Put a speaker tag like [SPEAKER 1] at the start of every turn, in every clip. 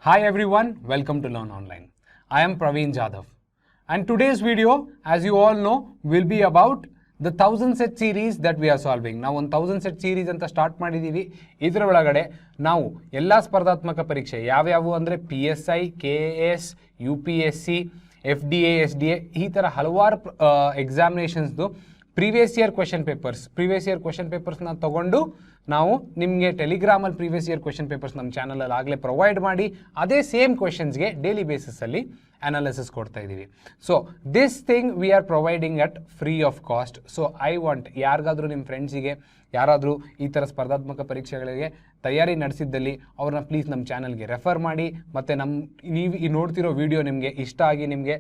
[SPEAKER 1] Hi everyone, welcome to Learn Online. I am Praveen Jadhav and today's video, as you all know, will be about the 1000 set series that we are solving. ನಾವು ಒಂದು 1000 set series ಅಂತ start ಮಾಡಿದ್ದೀವಿ. ಇದರ ಒಳಗಡೆ ನಾವು ಎಲ್ಲ ಸ್ಪರ್ಧಾತ್ಮಕ ಪರೀಕ್ಷೆ ಯಾವ್ಯಾವು ಅಂದರೆ PSI, KS, UPSC, FDA, SDA ಈ ಥರ ಹಲವಾರು ಎಕ್ಸಾಮಿನೇಷನ್ಸ್ದು ಪ್ರೀವಿಯಸ್ ಇಯರ್ ಕ್ವೆಶನ್ ಪೇಪರ್ಸ್ನ ತಗೊಂಡು ನಾವು ನಿಮಗೆ ಟೆಲಿಗ್ರಾಮಲ್ಲಿ ಪ್ರೀವಿಯಸ್ ಇಯರ್ ಕ್ವೆಶನ್ ಪೇಪರ್ಸ್ ನಮ್ಮ ಚಾನಲಲ್ಲಿ ಆಗಲೇ ಪ್ರೊವೈಡ್ ಮಾಡಿ ಅದೇ ಸೇಮ್ ಕ್ವೆಶನ್ಸ್ಗೆ ಡೈಲಿ ಬೇಸಿಸಲ್ಲಿ ಅನಾಲಿಸಿಸ್ ಕೊಡ್ತಾ ಇದ್ದೀವಿ. So this thing we are providing at free of cost. So I want ಯಾರಿಗಾದರೂ ನಿಮ್ಮ ಫ್ರೆಂಡ್ಸಿಗೆ ಯಾರಾದರೂ ಈ ಥರ ಸ್ಪರ್ಧಾತ್ಮಕ ಪರೀಕ್ಷೆಗಳಿಗೆ ತಯಾರಿ ನಡೆಸಿದ್ದಲ್ಲಿ ಅವ್ರನ್ನ ಪ್ಲೀಸ್ ನಮ್ಮ ಚಾನಲ್ಗೆ ರೆಫರ್ ಮಾಡಿ. ಮತ್ತು ನೀವು ಈ ನೋಡ್ತಿರೋ ವಿಡಿಯೋ ನಿಮಗೆ ಇಷ್ಟ ಆಗಿ ನಿಮಗೆ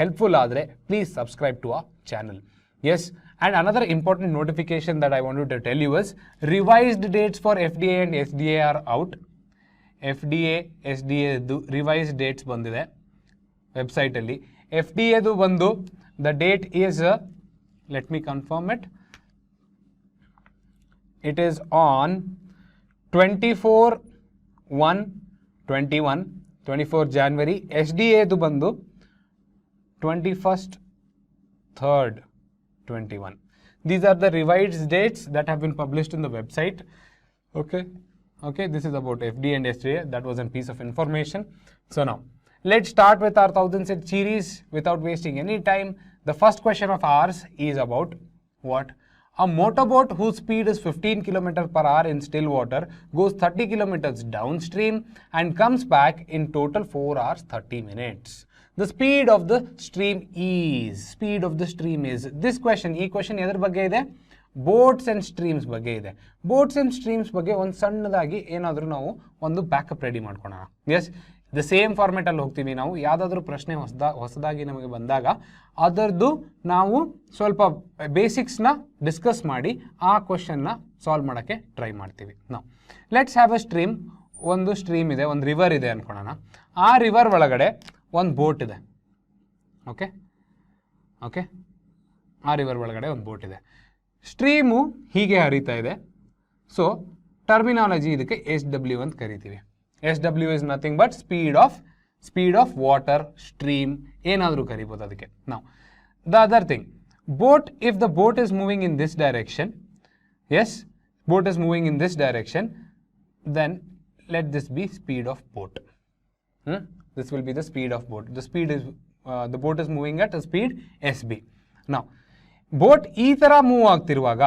[SPEAKER 1] ಹೆಲ್ಪ್ಫುಲ್ ಆದರೆ ಪ್ಲೀಸ್ ಸಬ್ಸ್ಕ್ರೈಬ್ ಟು ಆ channel. Yes, and another important notification that I wanted to tell you is revised dates for FDA and SDA are out. FDA, SDA revised dates bandide website alli. FDA du bandu the date is let me confirm it. It is on 24 January. SDA du bandu 21st 3rd 21. These are the revised dates that have been published in the website. Okay, this is about FDA and SDA. That was a piece of information. So now let's start with our 1000 set series without wasting any time. The first question of ours is about what? A motorboat whose speed is 15 km per hour in still water goes 30 kilometers downstream and comes back in total 4 hours 30 minutes. The speed of the stream is. This question, ಈ question ಎದ್ರ ಬಗ್ಗೆ ಇದೆ? Boats and streams ಬಗ್ಗೆ ಇದೆ. Boats and streams ಬಗ್ಗೆ ಒಂದು ಸಣ್ಣದಾಗಿ ಏನಾದರೂ ನಾವು ಒಂದು ಬ್ಯಾಕಪ್ ರೆಡಿ ಮಾಡ್ಕೊಳ್ಳೋಣ. ಎಸ್, ದ ಸೇಮ್ ಫಾರ್ಮೆಟಲ್ಲಿ ಹೋಗ್ತೀವಿ ನಾವು. ಯಾವುದಾದ್ರೂ ಪ್ರಶ್ನೆ ಹೊಸದಾಗಿ ನಮಗೆ ಬಂದಾಗ ಅದರದ್ದು ನಾವು ಸ್ವಲ್ಪ ಬೇಸಿಕ್ಸ್ನ ಡಿಸ್ಕಸ್ ಮಾಡಿ ಆ ಕ್ವೆಶನ್ನ ಸಾಲ್ವ್ ಮಾಡೋಕ್ಕೆ ಟ್ರೈ ಮಾಡ್ತೀವಿ. ನಾವು ಲೆಟ್ಸ್ ಹ್ಯಾವ್ ಅ ಸ್ಟ್ರೀಮ್. ಒಂದು ಸ್ಟ್ರೀಮ್ ಇದೆ, ಒಂದು ರಿವರ್ ಇದೆ ಅಂದ್ಕೊಳ್ಳೋಣ. ಆ ರಿವರ್ ಒಳಗಡೆ ಒಂದು ಬೋಟ್ ಇದೆ. ಓಕೆ, ಆ ರಿವರ್ ಒಳಗಡೆ ಒಂದು ಬೋಟ್ ಇದೆ. ಸ್ಟ್ರೀಮು ಹೀಗೆ ಹರಿತಾ ಇದೆ. ಸೊ ಟರ್ಮಿನಾಲಜಿ ಇದಕ್ಕೆ SW ಅಂತ ಕರಿತೀವಿ. SW is nothing but speed of water, stream ಏನಾದರೂ ಕರಿಬೋದು ಅದಕ್ಕೆ. ನಾವು the other thing, boat, if the boat is moving in this direction, yes, boat is moving in this direction, then let this be speed of boat. This will be the speed of boat. The boat is moving at a speed SB. Now, boat ಈ ಥರ move ಆಗ್ತಿರುವಾಗ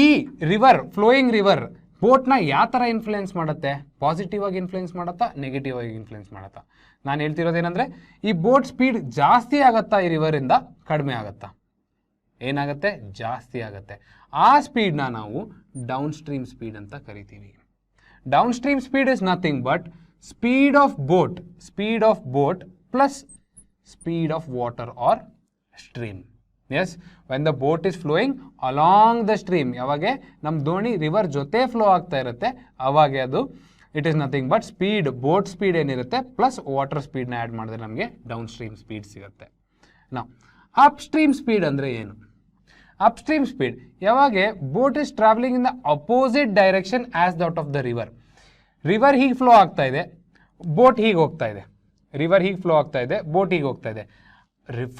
[SPEAKER 1] ಈ river, flowing river ಬೋಟ್ನ ಯಾವ ಥರ influence ಮಾಡುತ್ತೆ? Positive ಆಗಿ influence ಮಾಡುತ್ತಾ, negative ಆಗಿ influence ಮಾಡುತ್ತಾ? ನಾನು ಹೇಳ್ತಿರೋದೇನೆಂದರೆ, ಈ ಬೋಟ್ ಸ್ಪೀಡ್ ಜಾಸ್ತಿ ಆಗುತ್ತಾ, ಈ ರಿವರಿಂದ ಕಡಿಮೆ ಆಗುತ್ತಾ? ಏನಾಗುತ್ತೆ? ಜಾಸ್ತಿ ಆಗುತ್ತೆ. ಆ ಸ್ಪೀಡ್ನ ನಾವು ಡೌನ್ ಸ್ಟ್ರೀಮ್ ಸ್ಪೀಡ್ ಅಂತ ಕರಿತೀವಿ. Downstream speed is nothing but speed of boat plus speed of water or stream. Yes, when the boat is flowing along the stream, ಯಾವಾಗೆ ನಮ್ಮ ದೋಣಿ ರಿವರ್ ಜೊತೆ ಫ್ಲೋ ಆಗ್ತಾ ಇರುತ್ತೆ, ಅವಾಗೆ ಅದು it is nothing but speed, boat speed ಏನಿರುತ್ತೆ plus water ಸ್ಪೀಡ್ನ add ಮಾಡಿದ್ರೆ ನಮಗೆ ಡೌನ್ ಸ್ಟ್ರೀಮ್ ಸ್ಪೀಡ್ ಸಿಗುತ್ತೆ. ನಾವು ಅಪ್ ಸ್ಟ್ರೀಮ್ ಸ್ಪೀಡ್ ಅಂದರೆ ಏನು? ಅಪ್ಸ್ಟ್ರೀಮ್ ಸ್ಪೀಡ್ ಯಾವಾಗೆ boat is travelling in the opposite direction as that of the river. River ಹೀಗೆ flow ಆಗ್ತಾ ಇದೆ, ಬೋಟ್ ಹೀಗೆ ಹೋಗ್ತಾ ಇದೆ. ರಿವರ್ ಹೀಗೆ ಫ್ಲೋ ಆಗ್ತಾ ಇದೆ, ಬೋಟ್ ಹೀಗೆ ಹೋಗ್ತಾ ಇದೆ.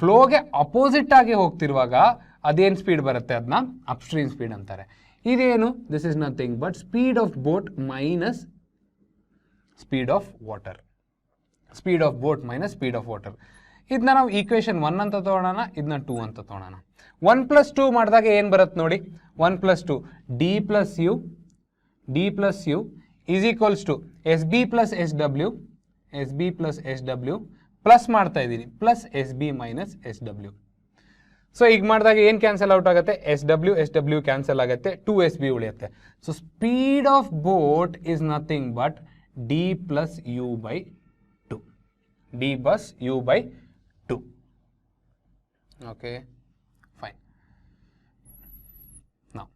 [SPEAKER 1] ಫ್ಲೋಗೆ ಅಪೋಸಿಟ್ ಆಗಿ ಹೋಗ್ತಿರುವಾಗ ಅದೇನು ಸ್ಪೀಡ್ ಬರುತ್ತೆ? ಅದನ್ನ ಅಪ್ಸ್ಟ್ರೀಮ್ ಸ್ಪೀಡ್ ಅಂತಾರೆ. ಇದೇನು? This is nothing but speed of boat minus speed of water. Speed of boat minus speed of water. ಇದನ್ನ ನಾವು ಈಕ್ವೇಷನ್ 1 ಅಂತ ತೊಗೊಳೋಣ, ಇದನ್ನ 2 ಅಂತ ತೊಗೊಳೋಣ. 1 + 2 ಮಾಡಿದಾಗ ಏನು ಬರುತ್ತೆ ನೋಡಿ? 1 + 2 D plus U is equals to SB plus SW plus ಮಾಡ್ತಾ ಇದ್ದೀನಿ plus SB minus SW. So ಈಗ ಮಾಡಿದಾಗ ಏನು ಕ್ಯಾನ್ಸಲ್ ಔಟ್ ಆಗುತ್ತೆ? SW ಕ್ಯಾನ್ಸಲ್ ಆಗುತ್ತೆ, 2 SB ಉಳಿಯುತ್ತೆ. So speed of boat is nothing but D plus U by 2. Okay, fine. Now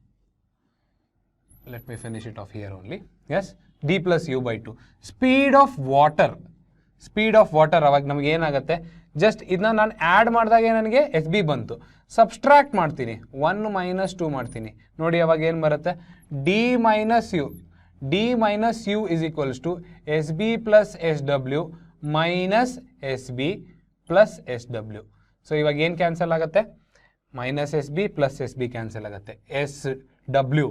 [SPEAKER 1] let me finish it off here only. Yes, D plus U by 2. Speed of water ಅವಾಗ ನಮಗೆ ಏನಾಗುತ್ತೆ? Just ಇದನ್ನ ನಾನು add ಮಾಡಿದಾಗ ನನಗೆ SB ಬಂತು. Subtract ಮಾಡ್ತೀನಿ, 1 - 2 ಮಾಡ್ತೀನಿ ನೋಡಿ, ಅವಾಗ ಏನು ಬರುತ್ತೆ? D - U D minus U is equals to S B plus S W minus S B plus S W. So ಇವಾಗ ಏನು ಕ್ಯಾನ್ಸಲ್ ಆಗುತ್ತೆ? Minus S B plus S B cancel ಆಗುತ್ತೆ. S W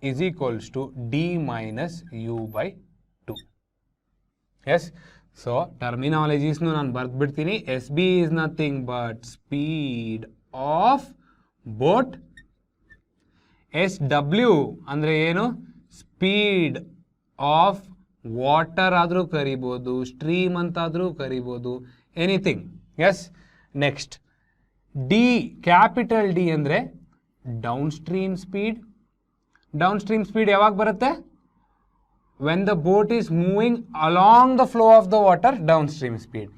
[SPEAKER 1] is equals to D minus U by two. Yes, so ಟರ್ಮಿನಾಲಜೀಸ್ನು ನಾನು ಬರೆದ್ಬಿಡ್ತೀನಿ. S B is nothing but speed of boat. S W ಅಂದರೆ ಏನು? Speed of water ಆದರೂ ಕರಿಬೋದು, stream ಅಂತಾದರೂ ಕರಿಬೋದು, anything. Yes, next D, capital D ಅಂದರೆ downstream speed. Downstream speed ಯಾವಾಗ ಬರುತ್ತೆ? When the boat is moving along the flow of the water, downstream speed.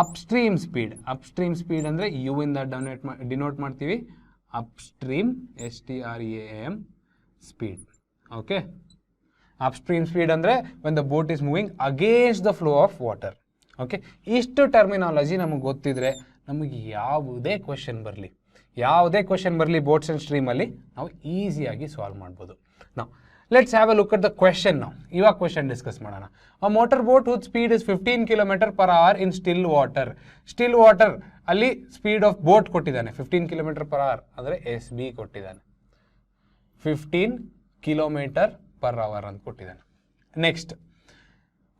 [SPEAKER 1] Upstream speed, upstream speed ಅಂದರೆ U ಇಂದ denote ಮಾಡ್ತೀವಿ. Upstream STREAM speed. Okay, upstream speed ಅಂದರೆ when the boat is moving against the flow of water. Okay, ಇಷ್ಟು terminology ನಮಗೆ ಗೊತ್ತಿದ್ರೆ ನಮಗೆ ಯಾವುದೇ question ಬರಲಿ ಬೋಟ್ಸ್ ಆ್ಯಂಡ್ ಸ್ಟ್ರೀಮಲ್ಲಿ ನಾವು ಈಸಿಯಾಗಿ ಸಾಲ್ವ್ ಮಾಡ್ಬೋದು. ನಾವು let's have a look at the question. ನಾವು ಇವಾಗ ಕ್ವೆಶನ್ ಡಿಸ್ಕಸ್ ಮಾಡೋಣ. A motor boat whose speed is 15 km/h in still water. Still water ಅಲ್ಲಿ ಸ್ಪೀಡ್ ಆಫ್ ಬೋಟ್ ಕೊಟ್ಟಿದ್ದಾನೆ 15 km/h, ಅಂದರೆ ಎಸ್ ಬಿ ಕೊಟ್ಟಿದ್ದಾನೆ. 15 km/h ಅಂತ ಕೊಟ್ಟಿದ್ದಾನೆ. Next,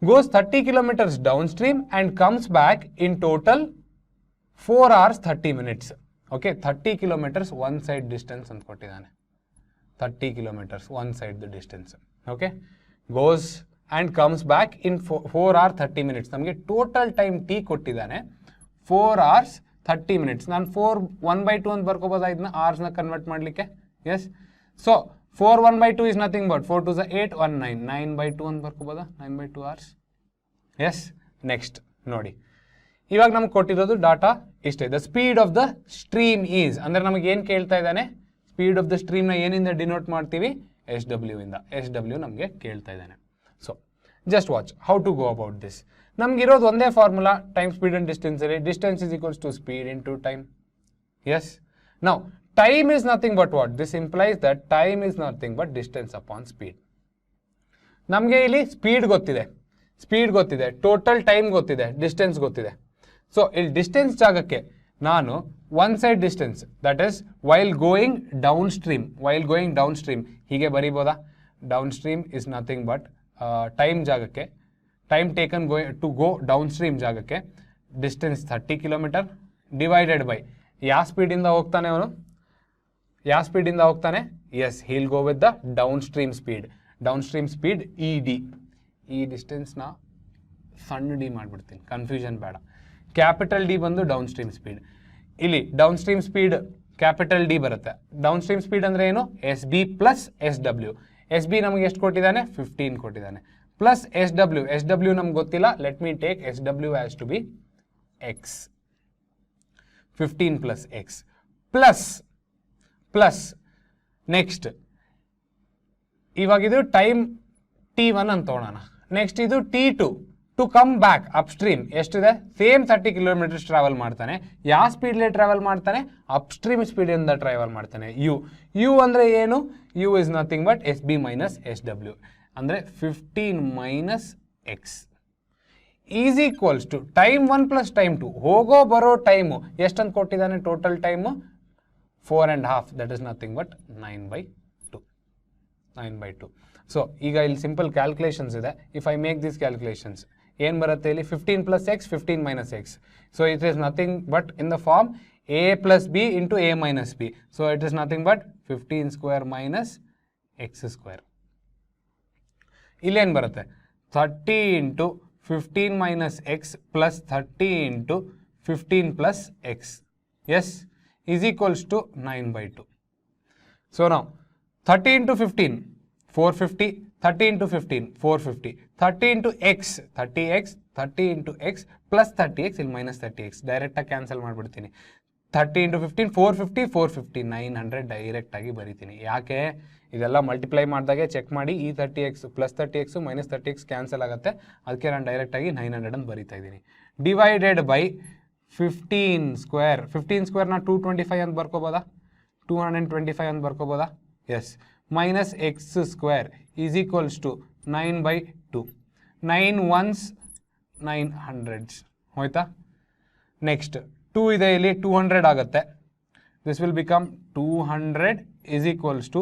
[SPEAKER 1] goes 30 kilometers downstream and comes back in total 4 hours 30 minutes. Okay, 30 kilometers one side distance ಅಂತ ಕೊಟ್ಟಿದ್ದಾನೆ. 30 kilometers one side the distance. Okay, goes and comes back in 4 hours 30 minutes. ನಮಗೆ total time T ಕೊಟ್ಟಿದ್ದಾನೆ 4 hours 30 minutes. ನಾನು 4 1/2 ಅಂತ ಬರ್ಕೋಬೋದಾ ಇದನ್ನ ಅವರ್ಸ್ನ convert ಮಾಡಲಿಕ್ಕೆ? Yes, so 4 1/2 is nothing but 4 2 is 8 1 9 9/2 ಅಂತ ಬರ್ಕೋಬೋದಾ? 9/2 hours. ಎಸ್, ನೆಕ್ಸ್ಟ್ ನೋಡಿ, ಇವಾಗ ನಮ್ಗೆ ಕೊಟ್ಟಿರೋದು ಡಾಟಾ ಇಷ್ಟೇ. The speed of the stream is ಅಂದರೆ ನಮಗೆ ಏನು ಕೇಳ್ತಾ ಇದ್ದಾನೆ? ಸ್ಪೀಡ್ ಆಫ್ ದ ಸ್ಟ್ರೀಮ್ನ ಏನಿಂದ ಡಿನೋಟ್ ಮಾಡ್ತೀವಿ? ಎಸ್ ಡಬ್ಲ್ಯೂ ಇಂದ. ಎಸ್ ಡಬ್ಲ್ಯೂ ನಮಗೆ ಕೇಳ್ತಾ ಇದ್ದಾನೆ. So just watch how to go about this. ನಮಗಿರೋದು ಒಂದೇ formula, time speed and distance. Distance is equals to speed into time. Yes, now time is nothing but what? This implies that time is nothing but distance upon speed. ನಮಗೆ ಇಲ್ಲಿ speed ಗೊತ್ತಿದೆ, total time ಗೊತ್ತಿದೆ, distance ಗೊತ್ತಿದೆ. So ಇಲ್ಲಿ distance ಜಾಗಕ್ಕೆ ನಾನು one side distance, that is while going downstream ಹೀಗೆ ಬರೀಬೋದಾ? Downstream is nothing but time ಜಾಗಕ್ಕೆ, time taken to go down stream ಜಾಗಕ್ಕೆ ಡಿಸ್ಟೆನ್ಸ್ 30 km ಡಿವೈಡೆಡ್ ಬೈ ಯಾವ ಸ್ಪೀಡಿಂದ ಹೋಗ್ತಾನೆ ಅವನು? Yes, he'll go with the downstream speed. Downstream speed ED. ಈ ಡಿಸ್ಟೆನ್ಸ್ನ ಸಣ್ಣ ಡಿ ಮಾಡಿಬಿಡ್ತೀನಿ, ಕನ್ಫ್ಯೂಷನ್ ಬೇಡ. ಕ್ಯಾಪಿಟಲ್ ಡಿ ಬಂದು ಡೌನ್ ಸ್ಟ್ರೀಮ್ ಸ್ಪೀಡ್. ಇಲ್ಲಿ downstream speed capital D ಬರುತ್ತೆ. ಡೌನ್ ಸ್ಟ್ರೀಮ್ ಸ್ಪೀಡ್ ಅಂದರೆ ಏನು? S B plus S W. S B ನಮಗೆ ಎಷ್ಟು ಕೊಟ್ಟಿದ್ದಾನೆ? 15 ಕೊಟ್ಟಿದ್ದಾನೆ. ಪ್ಲಸ್ ಎಸ್ ಡಬ್ಲ್ಯೂ ನಮ್ಗೆ ಗೊತ್ತಿಲ್ಲ. Let me take S W has to be X. 15 plus X plus next ಇವಾಗಿದು ಟೈಮ್ T1 ಅಂತ ತೊಗೊಳೋಣ. ನೆಕ್ಸ್ಟ್ ಇದು T2 to come back upstream ಎಷ್ಟಿದೆ? ಸೇಮ್ 30 km ಟ್ರಾವೆಲ್ ಮಾಡ್ತಾನೆ. ಯಾವ ಸ್ಪೀಡ್ಲಿ ಟ್ರಾವೆಲ್ ಮಾಡ್ತಾನೆ? ಅಪ್ಸ್ಟ್ರೀಮ್ ಸ್ಪೀಡಿಂದ ಟ್ರಾವೆಲ್ ಮಾಡ್ತಾನೆ. ಯು ಅಂದರೆ ಏನು? U is nothing but S B minus S W, ಅಂದರೆ 15 minus X is equals to time 1 plus time 2. ಹೋಗೋ ಬರೋ ಟೈಮು ಎಷ್ಟಂತ ಕೊಟ್ಟಿದ್ದಾನೆ? Total time 4.5, that is nothing but 9/2. So ಈಗ ಇಲ್ಲಿ ಸಿಂಪಲ್ ಕ್ಯಾಲ್ಕುಲೇಷನ್ಸ್ ಇದೆ. If I make this calculations ಏನು ಬರುತ್ತೆ ಇಲ್ಲಿ? 15 plus X 15 minus X. So it is nothing but in the form a plus B into a minus B. So it is nothing but 15 square minus X square. ಇಲ್ಲೇನು ಬರುತ್ತೆ? 30 into 15 minus x plus 30 into 15 plus x, yes, is equals to 9/2. So now 30 into 15 450, 30 into 15 450, 30 into x 30x, 30 into x plus 30x ಇಲ್ಲಿ minus 30x ಡೈರೆಕ್ಟಾಗಿ cancel ಮಾಡಿಬಿಡ್ತೀನಿ. 30 into 15 450 450 900 ಡೈರೆಕ್ಟಾಗಿ ಬರೀತೀನಿ. ಯಾಕೆ? ಇದೆಲ್ಲ multiply ಮಾಡಿದಾಗೆ check ಮಾಡಿ ಈ 30x plus 30x minus 30x cancel ಆಗುತ್ತೆ. ಅದಕ್ಕೆ ನಾನು ಡೈರೆಕ್ಟಾಗಿ 900 ಅಂತ ಬರೀತಾ ಇದ್ದೀನಿ. Divided by 15 square. 15 ಸ್ಕ್ವೇರ್ನ 225 ಅಂತ ಬರ್ಕೋಬೋದಾ? 225 ಅಂತ ಬರ್ಕೋಬೋದಾ? Yes. Minus X square is equals to 9/2. 9 ones 9 hundreds ಹೋಯ್ತಾ. ನೆಕ್ಸ್ಟ್ 2 ಇದೆ ಇಲ್ಲಿ 200 ಆಗುತ್ತೆ. This will become 200 is equals to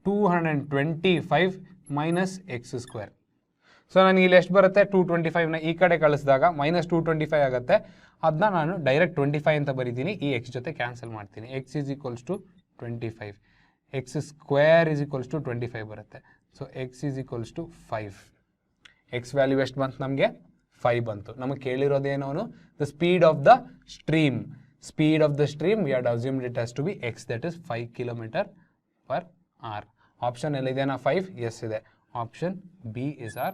[SPEAKER 1] 225 minus x square. ಸೊ ನನಗೆ ಇಲ್ಲಿ ಎಷ್ಟು ಬರುತ್ತೆ 225ನ ಈ ಕಡೆ ಕಳಿಸಿದಾಗ ಮೈನಸ್ 225 ಆಗುತ್ತೆ. ಅದನ್ನ ನಾನು ಡೈರೆಕ್ಟ್ 25 ಅಂತ ಬರೀತೀನಿ, ಈ ಎಕ್ಸ್ ಜೊತೆ ಕ್ಯಾನ್ಸಲ್ ಮಾಡ್ತೀನಿ. X is equals to 25, X square is equals to 25 ಬರುತ್ತೆ. So X is equals to 5. X value ಎಷ್ಟು ಬಂತು ನಮಗೆ 5 ಬಂತು. ನಮಗೆ ಕೇಳಿರೋದೇನೋನು the speed of the stream. Speed of the stream, we had assumed it has to be x, that is 5 km/h. Option L 5? Yes, ide. Option B is our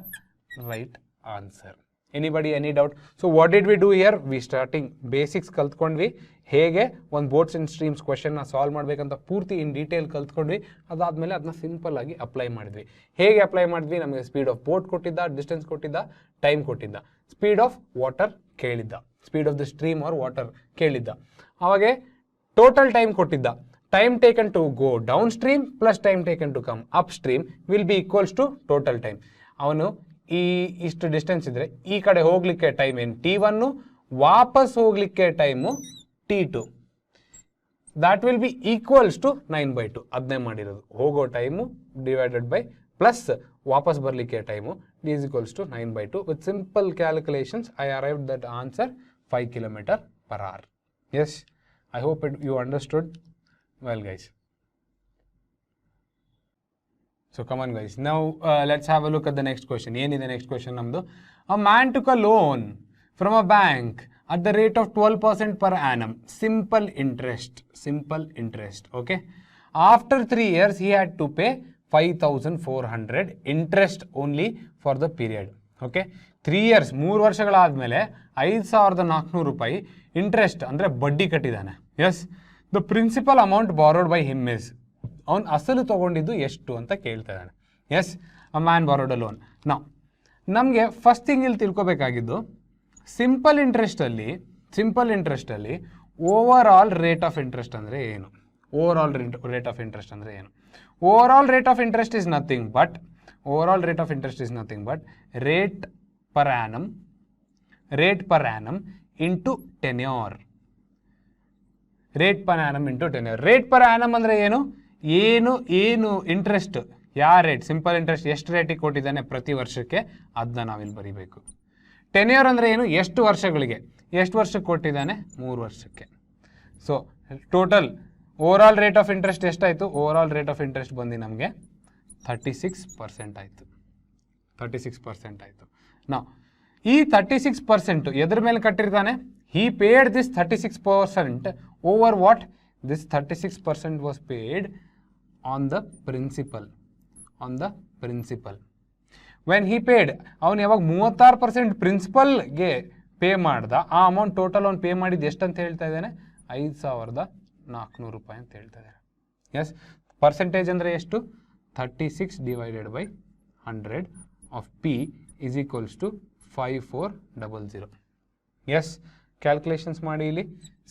[SPEAKER 1] right answer. Anybody, any doubt? So what did we do here? We starting basics ಕಲ್ತ್ಕೊಂಡ್ವಿ, ಹೇಗೆ ಒಂದು boats and streams ಕ್ವೆಶನ್ನ solve ಮಾಡಬೇಕಂತ ಪೂರ್ತಿ in detail ಕಲ್ತ್ಕೊಂಡ್ವಿ. ಅದಾದಮೇಲೆ ಅದನ್ನ simple ಆಗಿ apply ಮಾಡಿದ್ವಿ. ಹೇಗೆ apply ಮಾಡಿದ್ವಿ? ನಮಗೆ ಸ್ಪೀಡ್ ಆಫ್ ಬೋಟ್ ಕೊಟ್ಟಿದ್ದ, ಡಿಸ್ಟೆನ್ಸ್ ಕೊಟ್ಟಿದ್ದ, ಟೈಮ್ ಕೊಟ್ಟಿದ್ದ, ಸ್ಪೀಡ್ ಆಫ್ ವಾಟರ್ ಕೇಳಿದ್ದ, speed of the stream or water ಕೇಳಿದ್ದ, ಅವಾಗೆ ಟೋಟಲ್ ಟೈಮ್ ಕೊಟ್ಟಿದ್ದ. Time taken to go down stream plus time taken to come up stream will be equals to total time. ಅವನು ಇಷ್ಟು distance ಇದ್ರೆ ಈ ಕಡೆ ಹೋಗ್ಲಿಕ್ಕೆ ಟೈಮ್ ಏನು T1, ವಾಪಸ್ ಹೋಗ್ಲಿಕ್ಕೆ time T2. That will be equals to 9/2. ಅದನ್ನೇ ಮಾಡಿರೋದು, ಹೋಗೋ ಟೈಮು ಡಿವೈಡೆಡ್ ಬೈ ಪ್ಲಸ್ ವಾಪಸ್ ಬರಲಿಕ್ಕೆ time D is equals to 9/2. With simple calculations, I arrived that answer 5 km/h. Yes, I hope you understood well, guys. So come on, guys. Now let's have a look at the next question. Yenide next question namdu? A man took a loan from a bank at the rate of 12% per annum. Simple interest. Okay. After 3 years, he had to pay 5,400 interest only for the period. Okay. 3 years, 3 ವರ್ಷಗಳಾದಮೇಲೆ 5,400 ರೂಪಾಯಿ interest ಅಂದರೆ ಬಡ್ಡಿ ಕಟ್ಟಿದ್ದಾನೆ. Yes, the principal amount borrowed by him is, ಅವನು ಅಸಲು ತೊಗೊಂಡಿದ್ದು ಎಷ್ಟು ಅಂತ ಕೇಳ್ತಾ ಇದ್ದಾನೆ. Yes, a man borrowed a loan. ನಾವು ನಮಗೆ ಫಸ್ಟ್ ಥಿಂಗ್ ಇಲ್ಲಿ ತಿಳ್ಕೊಬೇಕಾಗಿದ್ದು, ಸಿಂಪಲ್ ಇಂಟ್ರೆಸ್ಟಲ್ಲಿ overall rate of interest ಅಂದರೆ ಏನು? Over rate of interest is nothing but rate per annum into tenure. Rate per annum ಅಂದ್ರೆ ಏನು ಇಂಟ್ರೆಸ್ಟ್, ಯಾವ ರೇಟ್, ಸಿಂಪಲ್ ಇಂಟ್ರೆಸ್ಟ್ ಎಷ್ಟು ರೇಟಿಗೆ ಕೊಟ್ಟಿದ್ದಾನೆ ಪ್ರತಿ ವರ್ಷಕ್ಕೆ, ಅದನ್ನ ನಾವಿಲ್ಲಿ ಬರೀಬೇಕು. ಟೆನ್ಯೂರ್ ಅಂದರೆ ಏನು? ಎಷ್ಟು ವರ್ಷಕ್ಕೆ ಕೊಟ್ಟಿದ್ದಾನೆ? 3 ವರ್ಷಕ್ಕೆ. So total overall rate of interest ಎಷ್ಟಾಯಿತು? ಓವರಾಲ್ ರೇಟ್ ಆಫ್ ಇಂಟ್ರೆಸ್ಟ್ ಬಂದು ನಮಗೆ 36% ಆಯಿತು. 36% ಆಯಿತು. ನಾವು ಈ 36% ಎದ್ರ ಮೇಲೆ ಕಟ್ಟಿರ್ತಾನೆ? He paid this 36% over what? This 36% was paid on the principal. When he paid, ಅವನು ಯಾವಾಗ 36% ಪ್ರಿನ್ಸಿಪಲ್ಗೆ ಪೇ ಮಾಡ್ದ, ಆ ಅಮೌಂಟ್ ಟೋಟಲ್ ಅವ್ನು ಪೇ ಮಾಡಿದ್ದು ಎಷ್ಟು ಅಂತ ಹೇಳ್ತಾ ಇದ್ದಾನೆ? 5,400 ರೂಪಾಯಿ ಅಂತ ಹೇಳ್ತಾ ಇದ್ದಾರೆ. ಎಸ್, ಪರ್ಸೆಂಟೇಜ್ ಅಂದರೆ ಎಷ್ಟು? 36 divided by 100 of P is equals to 5400. Yes, calculations ಮಾಡಿ ಇಲ್ಲಿ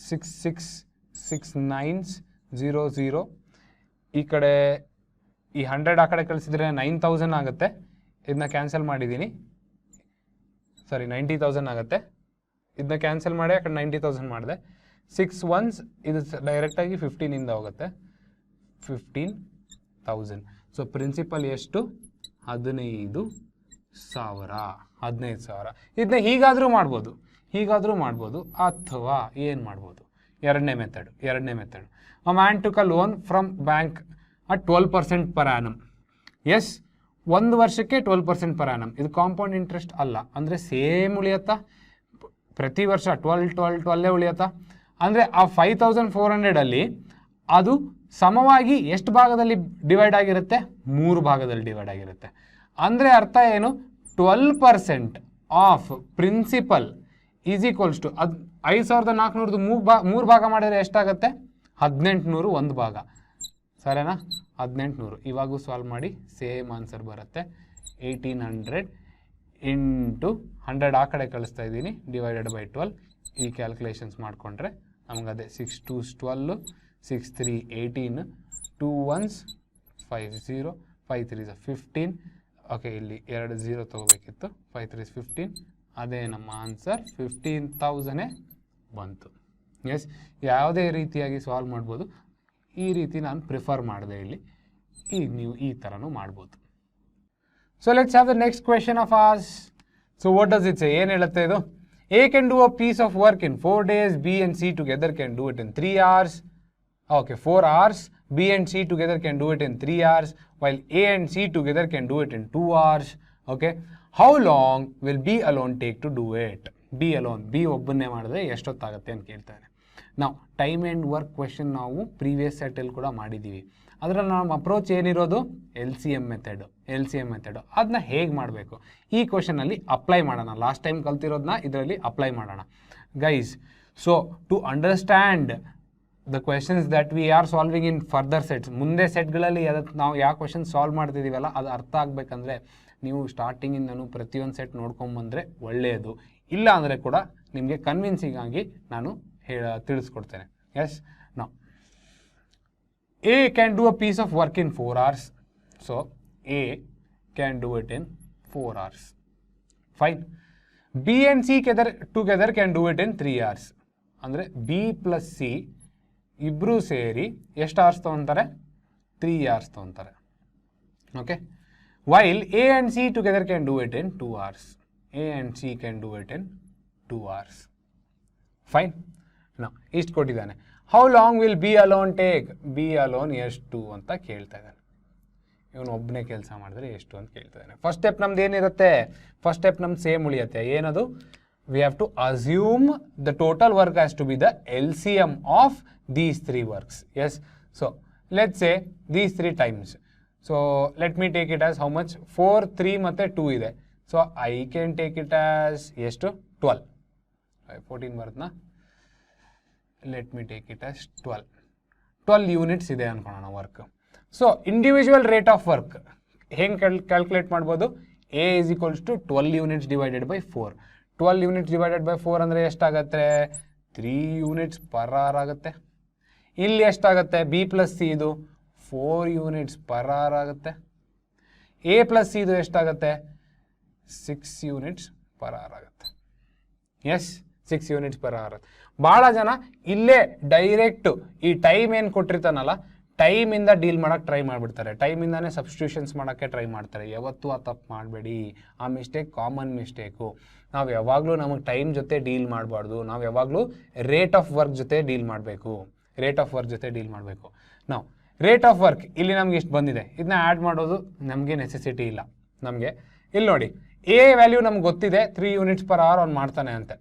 [SPEAKER 1] 666900. ಈ ಕಡೆ ಈ 100 ಆ ಕಡೆ ಕಳಿಸಿದ್ರೆ 9,000 ಆಗುತ್ತೆ. ಇದನ್ನ ಕ್ಯಾನ್ಸಲ್ ಮಾಡಿದ್ದೀನಿ, ಸಾರಿ 90,000 ಆಗುತ್ತೆ. ಇದನ್ನ ಕ್ಯಾನ್ಸಲ್ ಮಾಡಿ ಆ ಕಡೆ 90,000 ಮಾಡಿದೆ. 6 ones ಇದು ಡೈರೆಕ್ಟಾಗಿ 15ಇಂದ ಹೋಗುತ್ತೆ, 15,000. ಸೊ ಪ್ರಿನ್ಸಿಪಲ್ ಎಷ್ಟು? 15,000. ಇದನ್ನ ಹೀಗಾದರೂ ಮಾಡ್ಬೋದು ಅಥವಾ ಏನು ಮಾಡ್ಬೋದು? ಎರಡನೇ method. A man took a loan from bank at 12% per annum. Yes, 1 ವರ್ಷಕ್ಕೆ 12% ಪರ್ ಆ್ಯನಮ್. ಇದು ಕಾಂಪೌಂಡ್ ಇಂಟ್ರೆಸ್ಟ್ ಅಲ್ಲ, ಅಂದರೆ ಸೇಮ್ ಉಳಿಯತ್ತಾ? ಪ್ರತಿ ವರ್ಷ 12 ಉಳಿಯತ್ತಾ? ಅಂದರೆ ಆ 5,400 ಅದು ಸಮವಾಗಿ ಎಷ್ಟು ಭಾಗದಲ್ಲಿ ಡಿವೈಡ್ ಆಗಿರುತ್ತೆ? 3 ಭಾಗದಲ್ಲಿ ಡಿವೈಡ್ ಆಗಿರುತ್ತೆ. ಅಂದರೆ ಅರ್ಥ ಏನು? 12% of principal is equals to 5,400 3 ಭಾಗ ಮಾಡಿದರೆ ಎಷ್ಟಾಗುತ್ತೆ? 1,800 1 ಭಾಗ. ಸರಿನಾ? 1,800. ಇವಾಗೂ ಸಾಲ್ವ್ ಮಾಡಿ ಸೇಮ್ ಆನ್ಸರ್ ಬರುತ್ತೆ. 1,800 ಇಂಟು 100 ಆ ಕಡೆ ಕಳಿಸ್ತಾ ಇದ್ದೀನಿ, ಡಿವೈಡೆಡ್ ಬೈ 12. ಈ ಕ್ಯಾಲ್ಕುಲೇಷನ್ಸ್ ಮಾಡಿಕೊಂಡ್ರೆ ನಮಗದೇ 6 2s 12, 6 3 18, 2 1s 50, 5 3s 15, ಓಕೆ, ಇಲ್ಲಿ 2 0 ತೊಗೋಬೇಕಿತ್ತು. 5 3 15, ಅದೇ ನಮ್ಮ ಆನ್ಸರ್ 15,000 ಬಂತು. ಎಸ್, ಯಾವುದೇ ರೀತಿಯಾಗಿ ಸಾಲ್ವ್ ಮಾಡ್ಬೋದು. ಈ ರೀತಿ ನಾನು ಪ್ರಿಫರ್ ಮಾಡಿದೆ ಇಲ್ಲಿ. ಈಗ ನೀವು ಈ ಥರನೂ ಮಾಡ್ಬೋದು. So let's have the next question of as. So what does it ಸೇ? ಏನು ಹೇಳುತ್ತೆ ಇದು? A can do a piece of work in 4 days, B and C together can do it in 3 hours. Okay, 4 hours. B and C together can do it in 3 hours, while A and C together can do it in 2 hours. Okay, how long will B alone take to do it? B alone, B ಒಬ್ಬನ್ನೇ ಮಾಡಿದ್ರೆ ಎಷ್ಟೊತ್ತಾಗುತ್ತೆ ಅಂತ ಕೇಳ್ತಾರೆ. ನಾವು time and work question ನಾವು previous ಸೆಟ್ಟಲ್ಲಿ ಕೂಡ ಮಾಡಿದ್ದೀವಿ. ಅದರಲ್ಲಿ ನಮ್ಮ ಅಪ್ರೋಚ್ ಏನಿರೋದು ಎಲ್ ಸಿ ಎಮ್ ಮೆಥಡು. ಅದನ್ನ ಹೇಗೆ ಮಾಡಬೇಕು ಈ ಕ್ವೆಶನಲ್ಲಿ ಅಪ್ಲೈ ಮಾಡೋಣ. ಲಾಸ್ಟ್ ಟೈಮ್ ಕಲ್ತಿರೋದನ್ನ ಇದರಲ್ಲಿ ಅಪ್ಲೈ ಮಾಡೋಣ guys. So to understand the questions that we are solving in further sets, ಮುಂದೆ ಸೆಟ್ಗಳಲ್ಲಿ ಅದಕ್ಕೆ ನಾವು ಯಾವ ಕ್ವೆಶನ್ ಸಾಲ್ವ್ ಮಾಡ್ತಿದ್ದೀವಲ್ಲ ಅದು ಅರ್ಥ ಆಗಬೇಕಂದ್ರೆ ನೀವು ಸ್ಟಾರ್ಟಿಂಗಿಂದನೂ ಪ್ರತಿಯೊಂದು ಸೆಟ್ ನೋಡ್ಕೊಂಬಂದರೆ ಒಳ್ಳೆಯದು. ಇಲ್ಲ ಅಂದರೆ ಕೂಡ ನಿಮಗೆ ಕನ್ವಿನ್ಸಿಂಗ್ ಆಗಿ ನಾನು ತಿಳಿಸ್ಕೊಡ್ತೇನೆ. ಎಸ್, ನಾವು A can do a piece of work in 4 hours. So, A can do it in 4 hours. Fine. B and C together can do it in 3 hours. ಅಂದರೆ B plus C ಇಬ್ಬರೂ ಸೇರಿ ಎಷ್ಟು hours ತೊಗೊತಾರೆ? 3 hours ತೊಗೊತಾರೆ. Okay, while A and C together can do it in 2 hours. A and C can do it in 2 hours. Fine. ನಾವು ಇಷ್ಟು ಕೊಟ್ಟಿದ್ದಾನೆ. How long will be alone take? B alone ಎಷ್ಟು ಅಂತ ಕೇಳ್ತಾ ಇದ್ದಾನೆ. ಇವನು ಒಬ್ಬನೇ ಕೆಲಸ ಮಾಡಿದ್ರೆ ಎಷ್ಟು ಅಂತ ಕೇಳ್ತಾ ಇದ್ದಾನೆ. ಫಸ್ಟ್ ಸ್ಟೆಪ್ ನಮ್ದು ಏನಿರುತ್ತೆ? ಫಸ್ಟ್ ಸ್ಟೆಪ್ ನಮ್ದು ಸೇಮ್ ಉಳಿಯುತ್ತೆ. ಏನದು? We have to assume the total work has to be the L C M of these 3 works. Yes, so let's say these 3 times. So let me take it as how much? 4 3 ಮತ್ತು 2 ಇದೆ. So I can take it as ಎಷ್ಟು? 12. 14 ಬರುತ್ತಾ? Let me take it as 12 units ಇದೆ ಅನ್ಕೊಳ್ಳೋಣ work. So individual rate of work ಹೆಂಗೆ calculate ಮಾಡ್ಬೋದು? A is equals to 12 units divided by 4. 12 units divided by 4 ಅಂದರೆ ಎಷ್ಟಾಗುತ್ತೆ? 3 ಯೂನಿಟ್ಸ್ ಪರ್ ಅವರ್ ಆಗುತ್ತೆ. ಇಲ್ಲಿ ಎಷ್ಟಾಗುತ್ತೆ? ಬಿ ಪ್ಲಸ್ ಸಿ ಇದು 4 ಯೂನಿಟ್ಸ್ ಪರ್ ಅವರ್ ಆಗುತ್ತೆ. ಎ ಪ್ಲಸ್ ಸಿ ಇದು ಎಷ್ಟಾಗುತ್ತೆ? 6 ಯೂನಿಟ್ಸ್ ಪರ್ ಅವರ್ ಆಗುತ್ತೆ. ಎಸ್, 6 ಯೂನಿಟ್ಸ್ ಪರ್ ಅವರ್. ಭಾಳ ಜನ ಇಲ್ಲೇ ಡೈರೆಕ್ಟು ಈ ಟೈಮ್ ಏನು ಕೊಟ್ಟಿರ್ತಾನಲ್ಲ ಟೈಮಿಂದ ಡೀಲ್ ಮಾಡೋಕ್ಕೆ ಟ್ರೈ ಮಾಡಿಬಿಡ್ತಾರೆ. ಟೈಮಿಂದಾನೇ ಸಬ್ಸ್ಟಿಟ್ಯೂಷನ್ಸ್ ಮಾಡೋಕ್ಕೆ ಟ್ರೈ ಮಾಡ್ತಾರೆ. ಯಾವತ್ತೂ ಆ ತಪ್ಪು ಮಾಡಬೇಡಿ. ಆ ಮಿಸ್ಟೇಕ್ ಕಾಮನ್ ಮಿಸ್ಟೇಕು. ನಾವು ಯಾವಾಗಲೂ ನಮಗೆ ಟೈಮ್ ಜೊತೆ ಡೀಲ್ ಮಾಡಬಾರ್ದು. ನಾವು ಯಾವಾಗಲೂ ರೇಟ್ ಆಫ್ ವರ್ಕ್ ಜೊತೆ ಡೀಲ್ ಮಾಡಬೇಕು. ನಾವು ರೇಟ್ ಆಫ್ ವರ್ಕ್ ಇಲ್ಲಿ ನಮ್ಗೆ ಇಷ್ಟು ಬಂದಿದೆ. ಇದನ್ನ ಆ್ಯಡ್ ಮಾಡೋದು ನಮಗೆ ನೆಸೆಸಿಟಿ ಇಲ್ಲ. ನಮಗೆ ಇಲ್ಲಿ ನೋಡಿ, ಎ ವ್ಯಾಲ್ಯೂ ನಮ್ಗೆ ಗೊತ್ತಿದೆ 3 ಯೂನಿಟ್ಸ್ ಪರ್ ಅವರ್ ಅವ್ನು ಮಾಡ್ತಾನೆ ಅಂತೆ.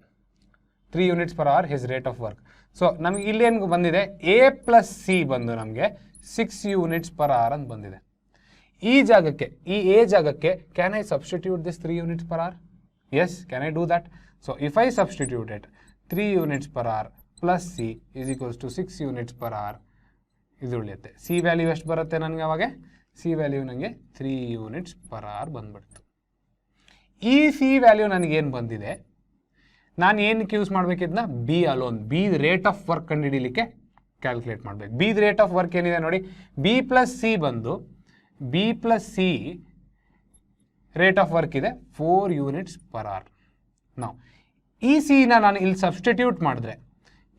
[SPEAKER 1] 3 units per hour his rate of work. So ನಮ್ಗೆ ಇಲ್ಲೇನು ಬಂದಿದೆ? ಎ ಪ್ಲಸ್ ಸಿ ಬಂದು ನಮಗೆ 6 ಯೂನಿಟ್ಸ್ ಪರ್ ಅವರ್ ಅಂತ ಬಂದಿದೆ. ಈ ಜಾಗಕ್ಕೆ, ಈ ಎ ಜಾಗಕ್ಕೆ can I substitute this 3 units per hour? Yes, can I do that? So if I substitute it 3 units per hour plus C is equals to 6 units per hour. ಇದು ಉಳಿಯುತ್ತೆ. C value ಎಷ್ಟು ಬರುತ್ತೆ ನನಗೆ? ಅವಾಗ C value ನನಗೆ 3 units per hour ಬಂದ್ಬಿಡ್ತು. ಈ C value ನನಗೇನು ಬಂದಿದೆ? ನಾನು ಏನಕ್ಕೆ ಯೂಸ್ ಮಾಡಬೇಕಿದ್ನ? B alone, B rate of work ಕಂಡುಹಿಡೀಲಿಕ್ಕೆ ಕ್ಯಾಲ್ಕುಲೇಟ್ ಮಾಡಬೇಕು. ಬಿ ರೇಟ್ ಆಫ್ ವರ್ಕ್ ಏನಿದೆ ನೋಡಿ, ಬಿ ಪ್ಲಸ್ ಸಿ ಬಂದು B plus C rate of work ಇದೆ 4 ಯೂನಿಟ್ಸ್ ಪರ್ ಅವರ್. ನಾವು ಈ ಸಿನ ನಾನು ಇಲ್ಲಿ ಸಬ್ಸ್ಟಿಟ್ಯೂಟ್ ಮಾಡಿದ್ರೆ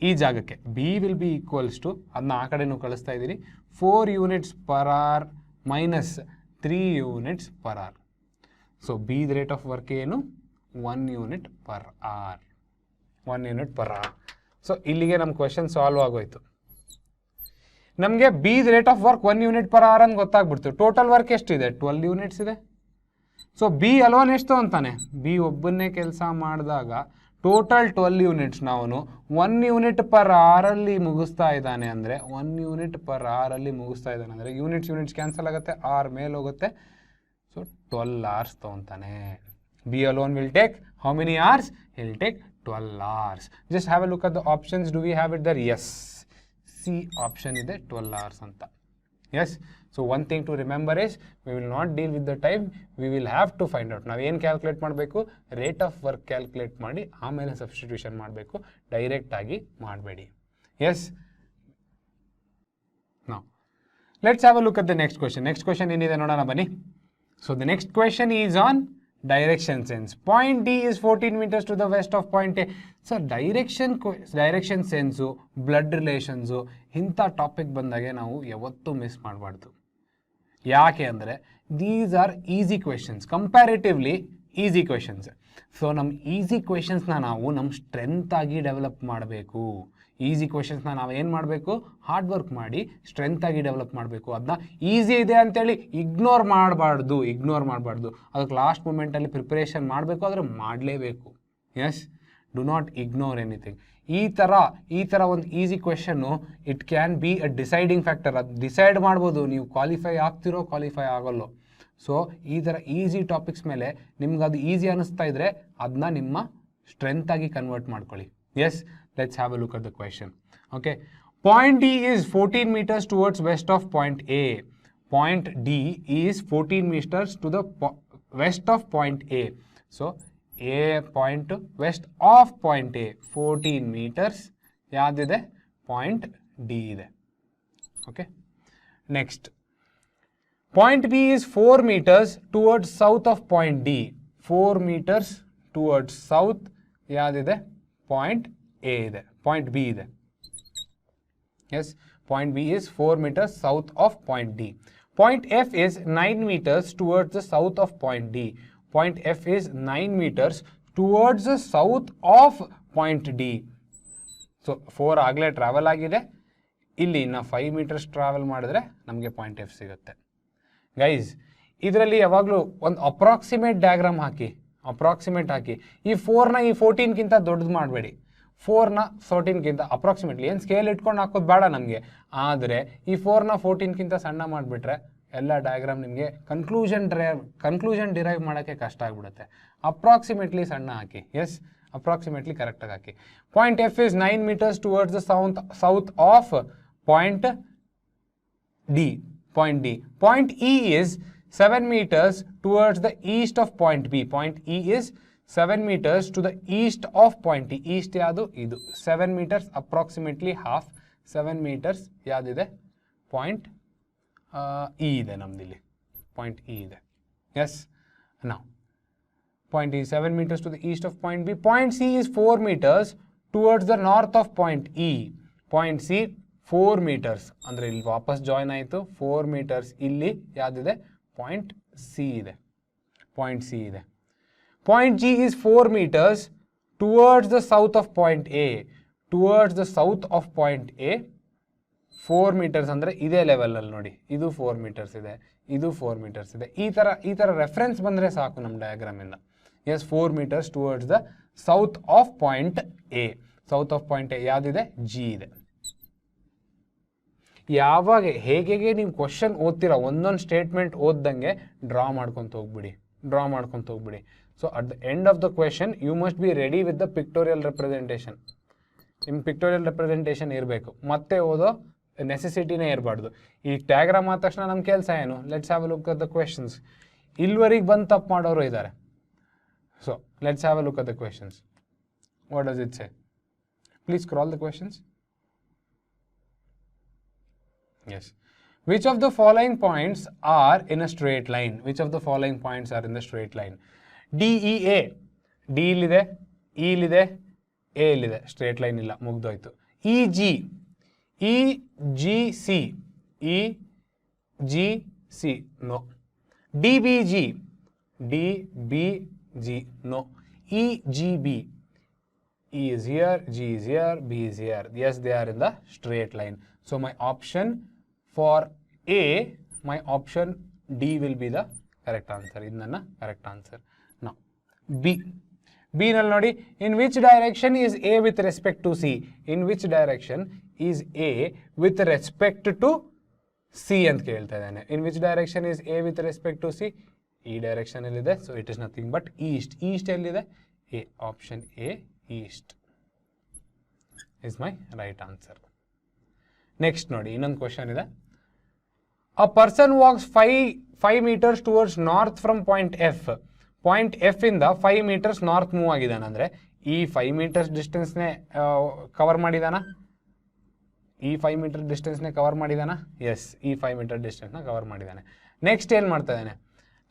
[SPEAKER 1] ಈ ಜಾಗಕ್ಕೆ B will be equals to, ಅದನ್ನ ಆ ಕಡೆನೂ ಕಳಿಸ್ತಾ ಇದ್ದೀನಿ, 4 units per hour minus 3 units per hour. So B rate of work ಏನು? 1 unit per hour. 1 unit per hour. So ಇಲ್ಲಿಗೆ ನಮ್ಮ ಕ್ವೆಶನ್ ಸಾಲ್ವ್ ಆಗೋಯ್ತು. ನಮಗೆ B rate of work 1 unit per hour ಅಂತ ಗೊತ್ತಾಗ್ಬಿಡ್ತು. ಟೋಟಲ್ ವರ್ಕ್ ಎಷ್ಟಿದೆ? 12 ಯೂನಿಟ್ಸ್ ಇದೆ. So B alone ಎಷ್ಟು ಅಂತಾನೆ? ಬಿ ಒಬ್ಬನ್ನೇ ಕೆಲಸ ಮಾಡಿದಾಗ ಟೋಟಲ್ 12 ಯೂನಿಟ್ಸ್ ನಾವು 1 ಯೂನಿಟ್ ಪರ್ ಅವರಲ್ಲಿ ಮುಗಿಸ್ತಾ ಇದ್ದಾನೆ ಅಂದರೆ 1 ಯೂನಿಟ್ ಪರ್ ಅವರಲ್ಲಿ ಮುಗಿಸ್ತಾ ಇದ್ದಾನೆ ಅಂದರೆ ಯೂನಿಟ್ಸ್ ಕ್ಯಾನ್ಸಲ್ ಆಗುತ್ತೆ, ಆರ್ ಮೇಲೆ ಹೋಗುತ್ತೆ. So 12 hours ತೊಗೊತಾನೆ. B alone will take how many hours? He'll take 12 hours. Just have a look at the options. Do we have it there? Yes. C option is 12 hours anta. Yes. So one thing to remember is we will not deal with the time. We will have to find out. Now ಏನು calculate ಮಾಡಬೇಕು? Rate of work calculate ಮಾಡಿ ಆಮೇಲೆ substitution ಮಾಡಬೇಕು. Direct ಆಗಿ ಮಾಡಬೇಡಿ. S. Now let's have a look at the next question. Next question ಏನಿದೆ ನೋಡೋಣ ಬನ್ನಿ. So the next question is on direction sense. Point D is 14 meters to the west of point A. So direction sense, blood relations, ಇಂಥ topic ಬಂದಾಗೆ ನಾವು ಯಾವತ್ತೂ miss ಮಾಡಬಾರ್ದು. ಯಾಕೆ ಅಂದರೆ these are easy questions, comparatively easy questions. So ನಮ್ಮ easy ಕ್ವೆಶನ್ಸ್ನ ನಾವು ನಮ್ಮ ಸ್ಟ್ರೆಂತ್ ಆಗಿ ಡೆವಲಪ್ ಮಾಡಬೇಕು. ಈಸಿ ಕ್ವೆಶನ್ಸ್ನ ನಾವು ಏನು ಮಾಡಬೇಕು, ಹಾರ್ಡ್ ವರ್ಕ್ ಮಾಡಿ ಸ್ಟ್ರೆಂತ್ ಆಗಿ ಡೆವಲಪ್ ಮಾಡಬೇಕು. ಅದನ್ನ ಈಸಿ ಇದೆ ಅಂತೇಳಿ ಇಗ್ನೋರ್ ಮಾಡಬಾರ್ದು. ಅದಕ್ಕೆ ಲಾಸ್ಟ್ ಮೂಮೆಂಟಲ್ಲಿ ಪ್ರಿಪ್ರೇಷನ್ ಮಾಡಬೇಕು, ಆದರೆ ಮಾಡಲೇಬೇಕು. Yes, do not ignore anything. ಈ ಥರ ಒಂದು ಈಸಿ ಕ್ವೆಶನ್ನು it can be a deciding factor. ಅದು ಡಿಸೈಡ್ ಮಾಡ್ಬೋದು ನೀವು ಕ್ವಾಲಿಫೈ ಆಗ್ತಿರೋ ಕ್ವಾಲಿಫೈ ಆಗೋಲ್ಲೋ. ಸೊ ಈ ಥರ ಈಸಿ ಟಾಪಿಕ್ಸ್ ಮೇಲೆ ನಿಮ್ಗೆ ಅದು ಈಸಿ ಅನ್ನಿಸ್ತಾ ಇದ್ರೆ ಅದನ್ನ ನಿಮ್ಮ ಸ್ಟ್ರೆಂತ್ ಆಗಿ ಕನ್ವರ್ಟ್ ಮಾಡ್ಕೊಳ್ಳಿ. Yes, let's have a look at the question. Okay, point D is 14 meters towards west of point A. Point D is 14 meters to the west of point A. So A point west of point A 14 meters ಯಾದಿದೆ, point D ಇದೆ. Okay, next point B is 4 meters towards south of point D. 4 meters towards south ಯಾದಿದೆ, point A ಇದೆ, point B ಇದೆ. Yes, point B is 4 meters south of point D. Point F is 9 meters towards the south of point D. Point F is 9 meters towards the south of point D. So 4 ಆಗಲೇ travel ಆಗಿದೆ, ಇಲ್ಲಿ ಇನ್ನು 5 meters travel ಮಾಡಿದ್ರೆ ನಮಗೆ point F ಸಿಗುತ್ತೆ. Guys, ಇದರಲ್ಲಿ ಯಾವಾಗಲೂ ಒಂದು ಅಪ್ರಾಕ್ಸಿಮೇಟ್ ಡಯಾಗ್ರಾಮ್ ಹಾಕಿ. ಈ 4ನ ಈ 14ಗಿಂತ ದೊಡ್ಡದು ಮಾಡಬೇಡಿ. 4ನ 14ಗಿಂತ ಅಪ್ರಾಕ್ಸಿಮೇಟ್ಲಿ, ಏನು ಸ್ಕೇಲ್ ಇಟ್ಕೊಂಡು ಹಾಕೋದು ಬೇಡ ನಮಗೆ. ಆದರೆ ಈ 4ನ 14ಗಿಂತ ಸಣ್ಣ ಮಾಡಿಬಿಟ್ರೆ ಎಲ್ಲ ಡಯಾಗ್ರಾಮ್ ನಿಮಗೆ ಕನ್ಕ್ಲೂಷನ್ ಡಿರೈವ್ ಮಾಡೋಕ್ಕೆ ಕಷ್ಟ ಆಗಿಬಿಡುತ್ತೆ. ಅಪ್ರಾಕ್ಸಿಮೇಟ್ಲಿ ಸಣ್ಣ ಹಾಕಿ. ಎಸ್, ಅಪ್ರಾಕ್ಸಿಮೇಟ್ಲಿ ಕರೆಕ್ಟಾಗಿ ಹಾಕಿ. Point F is 9 meters towards the south of point D. Point E is 7 meters towards the east of point B. Point E is 7 meters to the east of point E. East ಯಾವುದು, ಇದು 7 meters, approximately half 7 meters ಯಾವುದಿದೆ, point E ಇದೆ ನಮ್ದಿಲ್ಲಿ, point E ಇದೆ. Yes, now point E 7 meters to the east of point B. Point C is 4 meters towards the north of point E. Point C 4 meters ಅಂದರೆ ಇಲ್ಲಿ ವಾಪಸ್ join ಆಯಿತು. 4 meters ಇಲ್ಲಿ ಯಾವುದಿದೆ, ಪಾಯಿಂಟ್ C ಇದೆ. Point G is 4 meters towards the south of point A. 4 meters ಅಂದರೆ ಇದೇ ಲೆವೆಲಲ್ಲಿ ನೋಡಿ, ಇದು 4 meters ಇದೆ, ಇದು 4 meters ಇದೆ. ಈ ಥರ ರೆಫರೆನ್ಸ್ ಬಂದರೆ ಸಾಕು ನಮ್ಮ ಡಯಾಗ್ರಾಮಿಂದ. Yes, 4 meters towards the south of point A. ಯಾವುದಿದೆ, G ಇದೆ. ಯಾವಾಗ ಹೇಗೆ ನೀವು ಕ್ವಶನ್ ಓದ್ತೀರಾ, ಒಂದೊಂದು ಸ್ಟೇಟ್ಮೆಂಟ್ ಓದ್ದಂಗೆ ಡ್ರಾ ಮಾಡ್ಕೊತ ಹೋಗ್ಬಿಡಿ. So at the end of the question you must be ready with the pictorial representation. ನಿಮ್ಮ ಪಿಕ್ಟೋರಿಯಲ್ ರೆಪ್ರೆಸೆಂಟೇಷನ್ ಇರಬೇಕು, ಮತ್ತೆ ಓದೋ ನೆಸೆಸಿಟಿನೇ ಇರಬಾರ್ದು. ಈ ಟ್ಯಾಗ್ರಾಮ್ ಆದ ತಕ್ಷಣ ನಮ್ಮ ಕೆಲಸ ಏನು, let's have a look at the questions. ಇಲ್ಲಿವರೆಗೆ ಬಂದು ತಪ್ಪು ಮಾಡೋರು ಇದ್ದಾರೆ. So let's have a look at the questions. What does it say? Please scroll the questions. Yes. Which of the following points are in a straight line? D, E, A. D ಇಲ್ಲಿದೆ, E ಇಲ್ಲಿದೆ, A ಇಲ್ಲಿದೆ. Straight line ಇಲ್ಲ, ಮುಗ್ದೋಯ್ತು. E, G. E, G, C. E, G, C. No. D, B, G. D, B, G. No. E, G, B. E is here, G is here, B is here. Yes, they are in the straight line. So my option for A, my option D will be the correct answer. This is the correct answer. Now, B. B nal nodi, in which direction is A with respect to C? In which direction is A with respect to C ant kelta idane. In which direction is A with respect to C? E direction alli ide, so it is nothing but east. East elli ide? A. Option A, east is my right answer. Next nodi, ಇನ್ನೊಂದು question ಇದೆ. A person walks 5 meters towards north from point F. Point F ಇಂದ 5 meters north move ಆಗಿದ್ದಾನೆ ಅಂದರೆ ಈ 5 meters ಡಿಸ್ಟೆನ್ಸ್ನೇ cover ಮಾಡಿದಾನ? ಈ 5 meter ಡಿಸ್ಟೆನ್ಸ್ನೇ cover ಮಾಡಿದಾನ? Yes, ಈ 5 meter ಡಿಸ್ಟೆನ್ಸ್ನ ಕವರ್ ಮಾಡಿದ್ದಾನೆ. ನೆಕ್ಸ್ಟ್ ಏನು ಮಾಡ್ತಾ ಇದ್ದಾನೆ,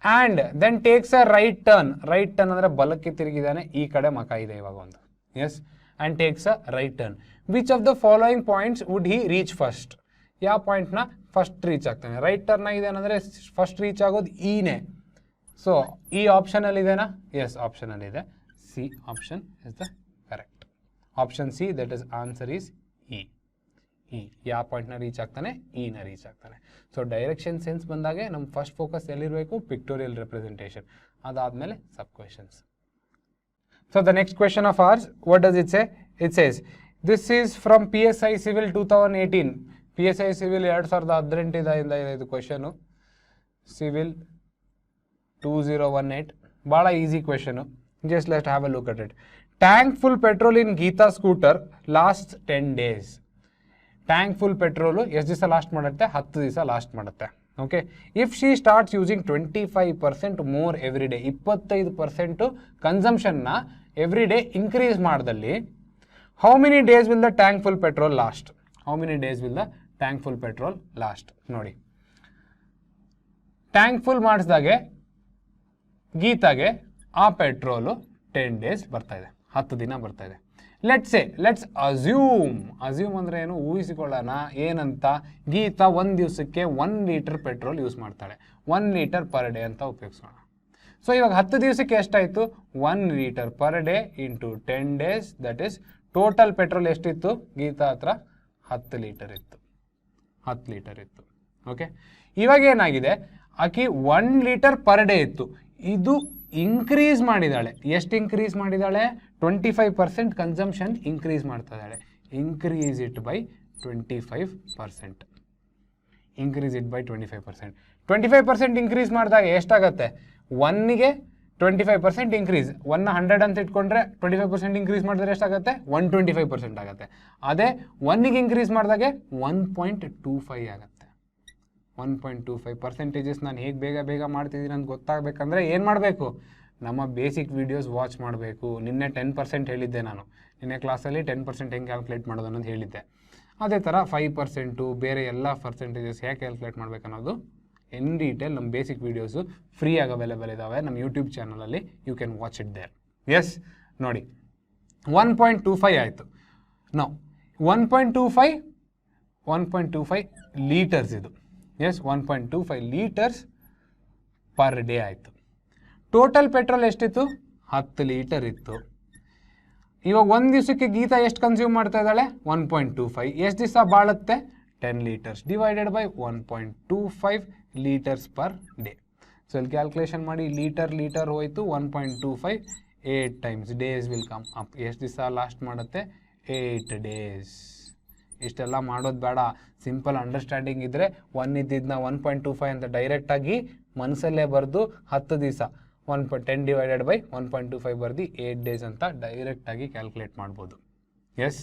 [SPEAKER 1] and then takes a right turn ಅಂದರೆ ಬಲಕ್ಕೆ ತಿರುಗಿದಾನೆ, ಈ ಕಡೆ ಮಕ ಇದೆ ಇವಾಗ ಒಂದು. Yes, and takes a right turn. Which of the following points would he reach first? ಯಾವ ಪಾಯಿಂಟ್ನ ಫಸ್ಟ್ ರೀಚ್ ಆಗ್ತಾನೆ? ರೈಟ್ ಟರ್ನ್ ಆಗಿದ್ದಾನೆ ಅಂದರೆ ಫಸ್ಟ್ ರೀಚ್ ಆಗೋದು ಈನೇ. ಸೊ ಈ ಆಪ್ಷನಲ್ಲಿದೆನಾ? ಎಸ್, ಆಪ್ಷನಲ್ಲಿದೆ. C option is the correct. Option C, that is answer is E. ಯಾವ ಪಾಯಿಂಟ್ನ ರೀಚ್ ಆಗ್ತಾನೆ? ಇನ ರೀಚ್ ಆಗ್ತಾನೆ. ಸೊ ಡೈರೆಕ್ಷನ್ ಸೆನ್ಸ್ ಬಂದಾಗೆ ನಮ್ಮ ಫಸ್ಟ್ ಫೋಕಸ್ ಎಲ್ಲಿರಬೇಕು? Pictorial representation. ಅದಾದಮೇಲೆ sub questions. So the next question of ours, what does it say? It says this is from PSI civil 2018. PSI civil 2018 ಇದು ಕ್ವೆಶನು. ಸಿವಿಲ್ 2018. ಭಾಳ easy question. Just let have a look at it. Tank full petrol in Geeta scooter last 10 days. Tank full petrol ಎಷ್ಟು ದಿವಸ last ಮಾಡುತ್ತೆ? 10 ದಿವಸ last ಮಾಡುತ್ತೆ. Okay, if she starts using 25% more every day, 25% ಕನ್ಸಂಪ್ಷನ್ನ every day increase ಮಾಡ್ದಲ್ಲಿ, how many days will the tank full petrol last? How many days will the tank full petrol last? ನೋಡಿ, tank full ಮಾಡಿಸಿದಾಗೆ ಗೀತಾಗೆ ಆ petrol 10 days ಬರ್ತಾ ಇದೆ, 10 ದಿನ ಬರ್ತಾ ಇದೆ. ಲೆಟ್ಸ್ ಅಸ್ಯೂಮ್ ಅಂದರೆ ಏನು? ಊಹಿಸಿಕೊಳ್ಳೋಣ. ಏನಂತ? ಗೀತಾ ಒಂದು ದಿವಸಕ್ಕೆ 1 ಲೀಟರ್ ಪೆಟ್ರೋಲ್ ಯೂಸ್ ಮಾಡ್ತಾಳೆ. 1 ಲೀಟರ್ ಪರ್ ಡೇ ಅಂತ ಉಪಯೋಗಿಸೋಣ. ಸೊ ಇವಾಗ 10 ದಿವಸಕ್ಕೆ ಎಷ್ಟಾಯಿತು? 1 litre per day into 10 days, that is total petrol ಎಷ್ಟಿತ್ತು ಗೀತಾ ಹತ್ರ? 10 ಲೀಟರ್ ಇತ್ತು. 10 ಲೀಟರ್ ಇತ್ತು. ಓಕೆ, ಇವಾಗ ಏನಾಗಿದೆ? ಆಕಿ 1 ಲೀಟರ್ ಪರ್ ಡೇ ಇತ್ತು, ಇದು ಇನ್ಕ್ರೀಸ್ ಮಾಡಿದಾಳೆ. ಎಷ್ಟು ಇನ್ಕ್ರೀಸ್ ಮಾಡಿದಾಳೆ? 25% ಕನ್ಸಂಪ್ಷನ್ ಇನ್ಕ್ರೀಸ್ ಮಾಡ್ತಾ ಇದ್ದಾಳೆ. Increase it by 25%. Increase it by 25%. 25% increase ಮಾಡಿದಾಗ ಎಷ್ಟಾಗತ್ತೆ? 1ಗೆ 25% ಇನ್ಕ್ರೀಸ್. 100 ಅಂತ ಇಟ್ಕೊಂಡ್ರೆ 25% ಇನ್ಕ್ರೀಸ್ ಮಾಡಿದ್ರೆ ಎಷ್ಟಾಗುತ್ತೆ? 125% ಆಗುತ್ತೆ. ಅದೇ 1ಗೆ ಇನ್ಕ್ರೀಸ್ ಮಾಡಿದಾಗೆ 1.25 ಆಗುತ್ತೆ. 1.25 ಪರ್ಸೆಂಟೇಜಸ್ ನಾನು ಹೇಗೆ ಬೇಗ ಮಾಡ್ತಿದ್ದೀನಿ ಅಂತ ಗೊತ್ತಾಗಬೇಕಂದ್ರೆ ಏನು ಮಾಡಬೇಕು? ನಮ್ಮ ಬೇಸಿಕ್ ವೀಡಿಯೋಸ್ ವಾಚ್ ಮಾಡಬೇಕು. ನಿನ್ನೆ 10% ಹೇಳಿದ್ದೆ ನಾನು. ನಿನ್ನೆ ಕ್ಲಾಸಲ್ಲಿ 10% ಹೆಂಗೆ ಕ್ಯಾಲ್ಕುಲೇಟ್ ಮಾಡೋದು ಅನ್ನೋದು ಹೇಳಿದ್ದೆ. ಅದೇ ಥರ 5%, ಬೇರೆ ಎಲ್ಲ ಪರ್ಸೆಂಟೇಜಸ್ ಹೇಗೆ ಕ್ಯಾಲ್ಕುಲೇಟ್ ಮಾಡಬೇಕು ಅನ್ನೋದು ಇನ್ ಡೀಟೇಲ್ ನಮ್ಮ ಬೇಸಿಕ್ ವೀಡಿಯೋಸು ಫ್ರೀಯಾಗಿ ಅವೈಲೇಬಲ್ ಇದ್ದಾವೆ ನಮ್ಮ ಯೂಟ್ಯೂಬ್ ಚಾನಲಲ್ಲಿ. You can watch it there. Yes, ನೋಡಿ 1.25 ಆಯಿತು. ನಾವು 1.25 ಲೀಟರ್ಸ್ ಇದು. ಎಸ್, 1.25 ಲೀಟರ್ಸ್ ಪರ್ ಡೇ ಆಯಿತು. ಟೋಟಲ್ ಪೆಟ್ರೋಲ್ ಎಷ್ಟಿತ್ತು? 10 ಲೀಟರ್ ಇತ್ತು. ಇವಾಗ ಒಂದು ದಿವಸಕ್ಕೆ ಗೀತಾ ಎಷ್ಟು ಕನ್ಸ್ಯೂಮ್ ಮಾಡ್ತಾ ಇದ್ದಾಳೆ? 1.25. ಎಷ್ಟು ದಿವಸ ಬಾಳುತ್ತೆ? 10 litres divided by 1.25 litres per day. So ಇಲ್ಲಿ ಕ್ಯಾಲ್ಕುಲೇಷನ್ ಮಾಡಿ. ಲೀಟರ್ ಹೋಯಿತು. 1.25 8 times. Days will come up. ಎಷ್ಟು ದಿವಸ ಲಾಸ್ಟ್ ಮಾಡುತ್ತೆ? 8 days. ಇಷ್ಟೆಲ್ಲ ಮಾಡೋದು ಬೇಡ. ಸಿಂಪಲ್ ಅಂಡರ್ಸ್ಟ್ಯಾಂಡಿಂಗ್ ಇದ್ದರೆ 1 ಇದ್ದಿದ್ದನ್ನ 1.25 ಅಂತ ಡೈರೆಕ್ಟಾಗಿ ಮನಸ್ಸಲ್ಲೇ ಬರೆದು 10 ದಿವಸ 10 ಡಿವೈಡೆಡ್ ಬೈ 1.25 ಬರ್ದು 8 days ಅಂತ ಡೈರೆಕ್ಟಾಗಿ ಕ್ಯಾಲ್ಕುಲೇಟ್ ಮಾಡ್ಬೋದು. ಎಸ್,